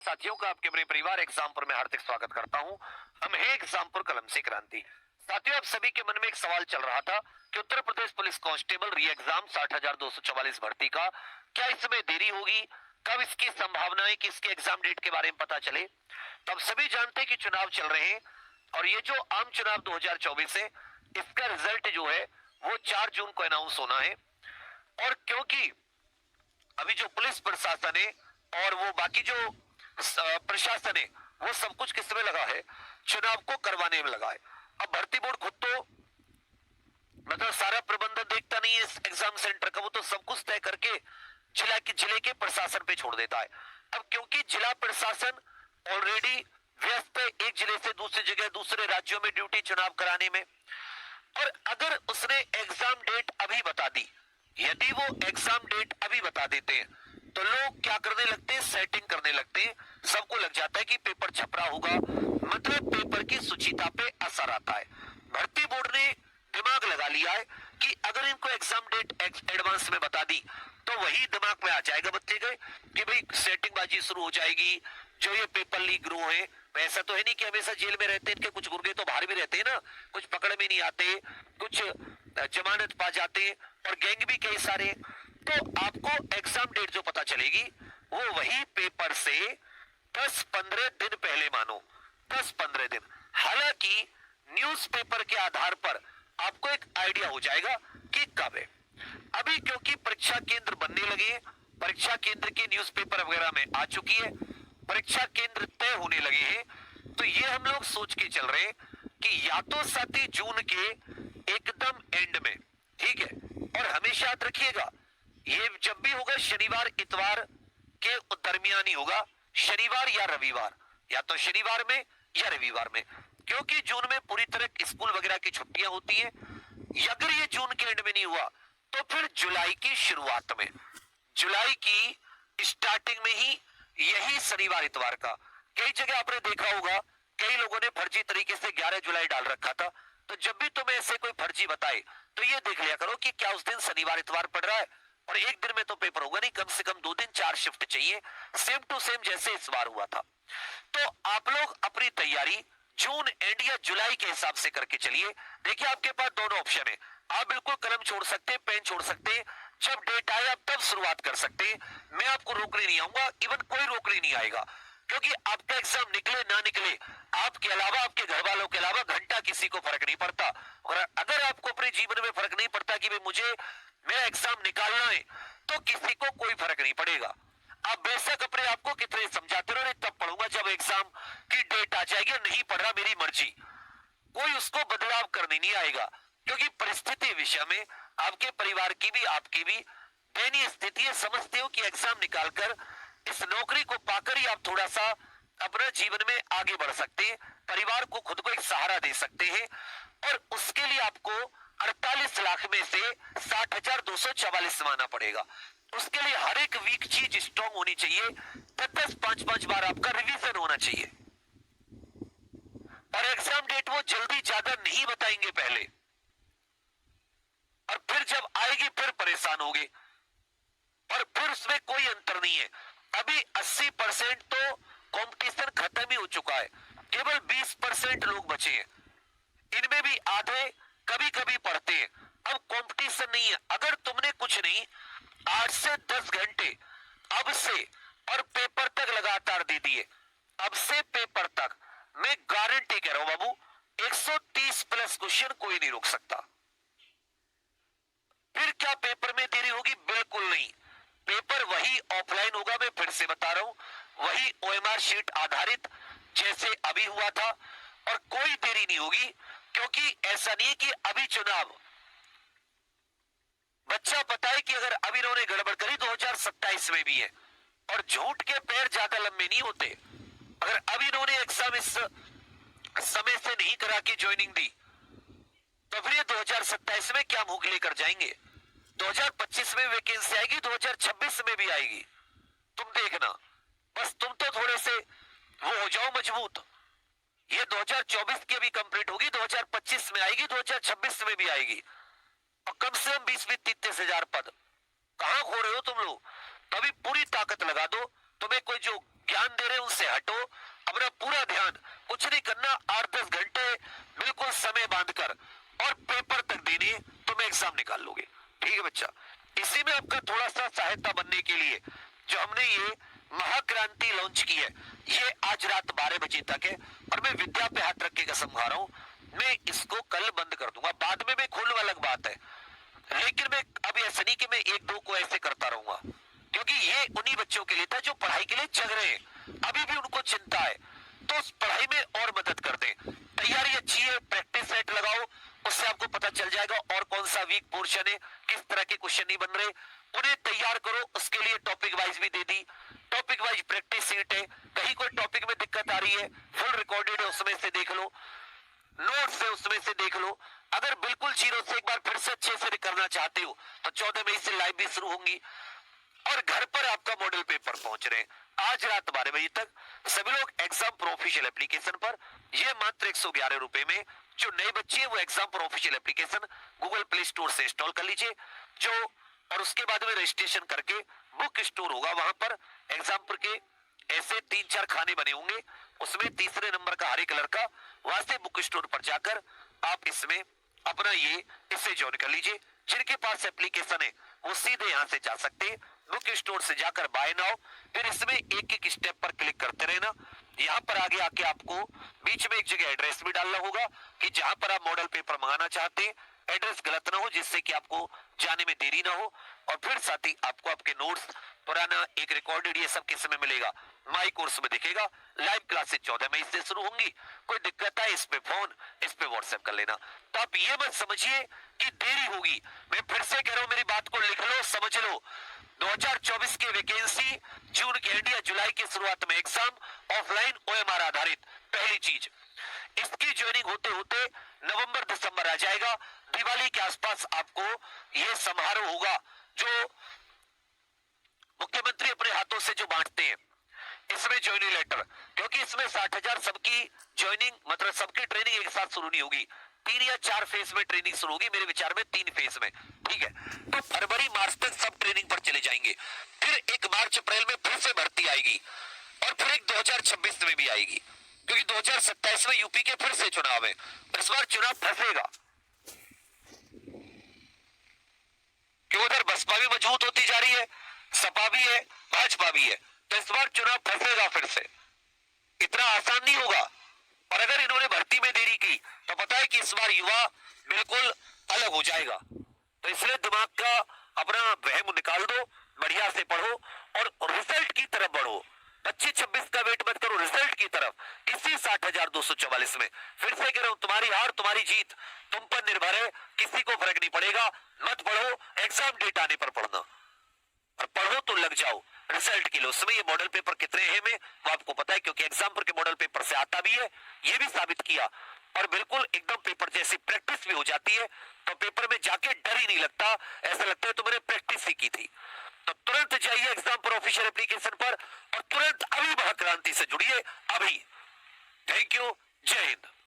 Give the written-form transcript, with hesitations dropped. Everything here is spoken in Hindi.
साथियों का आपके अपने परिवार एग्जामपुर में हार्दिक स्वागत करता हूं। हम हैं एग्जामपुर कलम से क्रांति। साथियों, आप सभी के मन में एक सवाल चल रहा था कि उत्तर प्रदेश पुलिस कांस्टेबल री एग्जाम 60,244 भर्ती का क्या इसमें देरी होगी, कब इसकी संभावनाएं कि इसके एग्जाम डेट के बारे में पता चले। तो आप सभी जानते हैं कि चुनाव चल रहे हैं और ये जो आम चुनाव 2024 है इसका रिजल्ट जो है वो 4 जून को अनाउंस होना है। और क्योंकि अभी जो पुलिस प्रशासन है और वो बाकी जो प्रशासन है वो सब कुछ किस में लगा है, चुनाव को करवाने में लगा है। अब भर्ती बोर्ड खुद तो मतलब सारा प्रबंधन देखता नहीं है इस एग्जाम सेंटर का, वो तो सब कुछ तय करके जिले के प्रशासन पे छोड़ देता है। अब क्योंकि जिला प्रशासन ऑलरेडी व्यस्त है एक जिले से दूसरी जगह दूसरे राज्यों में ड्यूटी चुनाव कराने में, और अगर उसने एग्जाम डेट अभी बता दी, यदि वो एग्जाम डेट अभी बता देते हैं तो लोग क्या करने लगते हैं, सेटिंग करने लगते हैं। सबको लग जाता है कि पेपर छप रहा होगा, मतलब पेपर की सुचिता पे असर आता है। भर्ती बोर्ड ने दिमाग लगा लिया है कि अगर इनको एग्जाम डेट एडवांस में बता दी तो वही दिमाग में आ जाएगा बच्चे के कि भाई सेटिंग बाजी शुरू हो जाएगी। जो ये पेपर लीक ग्रो है, ऐसा तो है नहीं कि हमेशा जेल में रहते हैं, इनके कुछ गुर्गे तो बाहर भी रहते हैं ना, कुछ पकड़ में नहीं आते, कुछ जमानत पा जाते और गैंग भी कई सारे। तो आपको एग्जाम डेट जो पता चलेगी वो वही पेपर से 10-15 दिन पहले मानो, 10-15 दिन। हालांकि न्यूज़पेपर के आधार पर आपको एक आइडिया हो जाएगा कि कब है। अभी क्योंकि परीक्षा केंद्र बनने लगे, परीक्षा केंद्र की न्यूज़पेपर वगैरह में आ चुकी है, परीक्षा केंद्र तय होने लगे हैं, तो ये हम लोग सोच के चल रहे हैं कि या तो 7 जून के एकदम एंड में, ठीक है, और हमेशा याद रखिएगा ये जब भी होगा शनिवार इतवार के दरमियान ही होगा, शनिवार या रविवार, या तो शनिवार में या रविवार में, क्योंकि जून में पूरी तरह स्कूल वगैरह की छुट्टियां होती हैं। अगर ये जून के एंड में नहीं हुआ तो फिर जुलाई की शुरुआत में, जुलाई की स्टार्टिंग में ही यही शनिवार इतवार का। कई जगह आपने देखा होगा कई लोगों ने फर्जी तरीके से 11 जुलाई डाल रखा था, तो जब भी तुम्हें ऐसे कोई फर्जी बताए तो ये देख लिया करो कि क्या उस दिन शनिवार इतवार पड़ रहा है, और एक दिन में तो पेपर होगा नहीं, कम से कम 2 दिन 4 शिफ्ट चाहिए, सेम टू सेम जैसे इस बार हुआ था। तो आप लोग अपनी तैयारी जून एंड या जुलाई के हिसाब से करके चलिए। देखिए आपके पास दोनों ऑप्शन है, आप बिल्कुल कलम छोड़ सकते हैं, पेन छोड़ सकते हैं, जब डेट आए आप तब शुरुआत कर सकते हैं। मैं आपको रोकने नहीं आऊंगा, इवन कोई रोकने नहीं आएगा, क्योंकि आपका एग्जाम निकले ना निकले आपके अलावा आपके घर वालों के अलावा घंटा किसी को फर्क नहीं पड़ता। और अगर आपको अपने जीवन में फर्क नहीं पड़ता कि भाई मुझे मेरा एग्जाम निकालना है तो किसी को कोई फर्क नहीं पड़ेगा। आप बेशक अपने आप को कितने समझाते रहो, तब पढ़ूंगा जब एग्जाम की डेट आ जाएगी, नहीं पढ़ रहा मेरी मर्जी, कोई उसको बदलाव करने नहीं आएगा, क्योंकि परिस्थिति विषय में आपके परिवार की भी आपकी भी दयनीय स्थिति है। समझते हो कि एग्जाम निकालकर इस नौकरी को पाकर ही आप थोड़ा सा अपना जीवन में आगे बढ़ सकते हैं, परिवार को खुद को एक सहारा दे सकते हैं, और उसके लिए आपको 48 लाख में से 60,244 माना पड़ेगा। उसके लिए हर एक वीक चीज स्ट्रॉन्ग होनी चाहिए, 10-10, 5-5 बार आपका रिवीजन होना चाहिए, और एग्जाम डेट वो जल्दी ज्यादा नहीं बताएंगे पहले, और फिर जब आएगी फिर परेशान होगे, और फिर उसमें कोई अंतर नहीं है। अभी 80% तो कंपटीशन खत्म ही हो चुका है, केवल 20% लोग बचे हैं, इनमें भी आधे कभी कभी पढ़ते हैं। अब कंपटीशन नहीं है, अगर तुमने कुछ नहीं 8 से 10 घंटे अब से और पेपर तक लगातार दे दिए, अब से पेपर तक, मैं गारंटी कह रहा हूं बाबू 130 प्लस क्वेश्चन कोई नहीं रोक सकता। फिर क्या पेपर में देरी होगी? बिल्कुल नहीं, पेपर वही ऑफलाइन होगा, मैं फिर से बता रहा हूं, वही ओएमआर शीट आधारित जैसे अभी हुआ था, और कोई देरी नहीं होगी, क्योंकि ऐसा नहीं कि अभी चुनाव, बच्चा पता है कि अगर अभी इन्होंने गड़बड़ करी 2027 में भी है, और झूठ के पैर ज्यादा लंबे नहीं होते। अगर अभी इन्होंने एग्जाम इस समय से नहीं करा के ज्वाइनिंग दी तो फिर ये 2027 में क्या मुंह लेकर जाएंगे, 2025 में वैकेंसी आएगी, 2026 में भी आएगी, तुम देखना। बस तुम तो थोड़े से वो हो जाओ मजबूत, ये 2024 की भी कंप्लीट होगी, 2025 में आएगी, 2026 में भी आएगी, और कम से कम 20-30 हजार पद कहां खो रहे हो तुम लोग। तो अभी पूरी ताकत लगा दो, तुम्हें कोई जो ज्ञान दे रहे हैं उनसे हटो, अपना पूरा ध्यान, कुछ नहीं करना, 8-10 घंटे बिल्कुल समय बांधकर और पेपर तक देने, तुम एग्जाम निकाल लोगे। ठीक है बच्चा, इसी में आपका थोड़ा सा सहायता बनने के लिए जो हमने ये महाक्रांति लॉन्च की है, ये आज रात 12 बजे तक है और मैं विद्या पे हाथ रख के कसम खा रहा हूं, मैं इसको कल बंद कर दूंगा। बाद में मैं खोलूं अलग बात है, लेकिन मैं अब ऐसा नहीं कि मैं एक दो को ऐसे करता रहूंगा, क्योंकि ये उन्हीं बच्चों के लिए था जो पढ़ाई के लिए जग रहे हैं, अभी भी उनको चिंता है, तो उस पढ़ाई में और मदद कर दें। तैयारी अच्छी है, प्रैक्टिस सेट लगाओ, उससे आपको पता चल जाएगा और कौन सा वीक पोर्शन है, किस तरह के क्वेश्चन नहीं बन रहे, उन्हें तैयार करो। उसके लिए टॉपिक वाइज भी दे दी, टॉपिक वाइज प्रैक्टिस सीट है, कहीं कोई टॉपिक में दिक्कत आ रही है, फुल रिकॉर्डेड है, उसमें से देख लो, नोट्स है उसमें से देख लो। अगर बिल्कुल जीरो से एक बार फिर से अच्छे से करना चाहते हो तो 14 मई से लाइव भी शुरू होंगी और घर पर आपका मॉडल पेपर पहुंच रहे हैं आज रात 12 बजे तक। सभी लोग एग्जाम प्रो ऑफिशियल एप्लीकेशन पर, यह मात्र 111 रुपए में, जो नए बच्चे हैं वो exam pro official application Google play store से इंस्टॉल कर लीजिए, जो और उसके बाद में रजिस्ट्रेशन करके बुक स्टोर होगा, वहां पर एग्जाम पर के ऐसे 3-4 खाने बने होंगे, उसमें तीसरे नंबर का हरे कलर का, वहां से बुक स्टोर पर जाकर आप इसमें अपना ये इसे ज्वाइन कर लीजिए। जिनके पास एप्लीकेशन है वो सीधे यहां से जा सकते हैं, बुक स्टोर से जाकर बाय नाउ, फिर इसमें एक एक स्टेप पर क्लिक करते रहना। यहाँ पर आगे आके आपको बीच में एक जगह एड्रेस भी डालना होगा कि जहां पर आप मॉडल पेपर मंगाना चाहते हैं एड्रेस गलत ना हो, जिससे कि आपको जाने में देरी ना हो। और फिर साथ ही आपको आपके नोट्स पुराना एक रिकॉर्डेड ये सब किस में मिलेगा, माई कोर्स में दिखेगा। लाइव क्लासेस 14 मई से शुरू होंगी, कोई दिक्कत है इस पे फोन, इस पे व्हाट्सएप कर लेना। तो आप ये मत समझिए कि देरी होगी, मैं फिर से कह रहा हूं, मेरी बात को लिख लो, समझ लो। 2024 की वैकेंसी, जून के एंड या जुलाई की शुरुआत में एग्जाम, ऑफलाइन ओएमआर आधारित, पहली चीज। इसकी ज्वाइनिंग होते होते नवंबर दिसंबर आ जाएगा, दिवाली के आसपास आपको यह समारोह होगा जो मुख्यमंत्री अपने हाथों से जो बांटते हैं, इसमें ज्वाइनिंग लेटर, क्योंकि इसमें 60,000 सबकी ज्वाइनिंग, मतलब सबकी ट्रेनिंग एक साथ शुरू नहीं होगी, 3 या 4 फेज में ट्रेनिंग शुरू होगी, मेरे विचार में 3 फेज में। ठीक है, तो फरवरी मार्च तक सब ट्रेनिंग पर चले जाएंगे, फिर 1 मार्च अप्रैल में फिर से भर्ती आएगी और फिर एक 2026 में भी आएगी, क्योंकि 2027 में यूपी के फिर से चुनाव है। इस बार चुनाव फंसेगा, क्यों उधर बसपा भी मजबूत होती जा रही है, सपा भी है, भाजपा भी है, तो इस बार चुनाव फंसेगा फिर से, इतना आसान नहीं होगा। और अगर इन्होंने भर्ती में देरी की तो पता है कि इस बार युवा बिल्कुल अलग हो जाएगा, तो इसलिए दिमाग का अपना वहम निकाल दो, बढ़िया से पढ़ो और रिजल्ट की तरफ बढ़ो। 25-26 का वेट मत करो, रिजल्ट की तरफ, इसी 60,244 में। फिर से कह रहा हूं, तुम्हारी हार तुम्हारी जीत तुम पर निर्भर है, किसी को फर्क नहीं पड़ेगा। मत पढ़ो, एग्जाम डेट आने पर पढ़ना, और पढ़ो तो लग जाओ रिजल्ट के लिए। उसमें ये मॉडल पेपर कितने अहम है वो आपको पता है, क्योंकि एग्जाम पर के मॉडल पेपर से आता भी है, ये भी साबित किया, और बिल्कुल एकदम पेपर जैसी प्रैक्टिस भी हो जाती है, तो पेपर में जाके डर ही नहीं लगता, ऐसा लगता है तो मैंने प्रैक्टिस ही की थी। तो तुरंत जाइए एग्जाम पर ऑफिशियल एप्लीकेशन पर और तुरंत अभी महाक्रांति से जुड़िए अभी। थैंक यू, जय हिंद।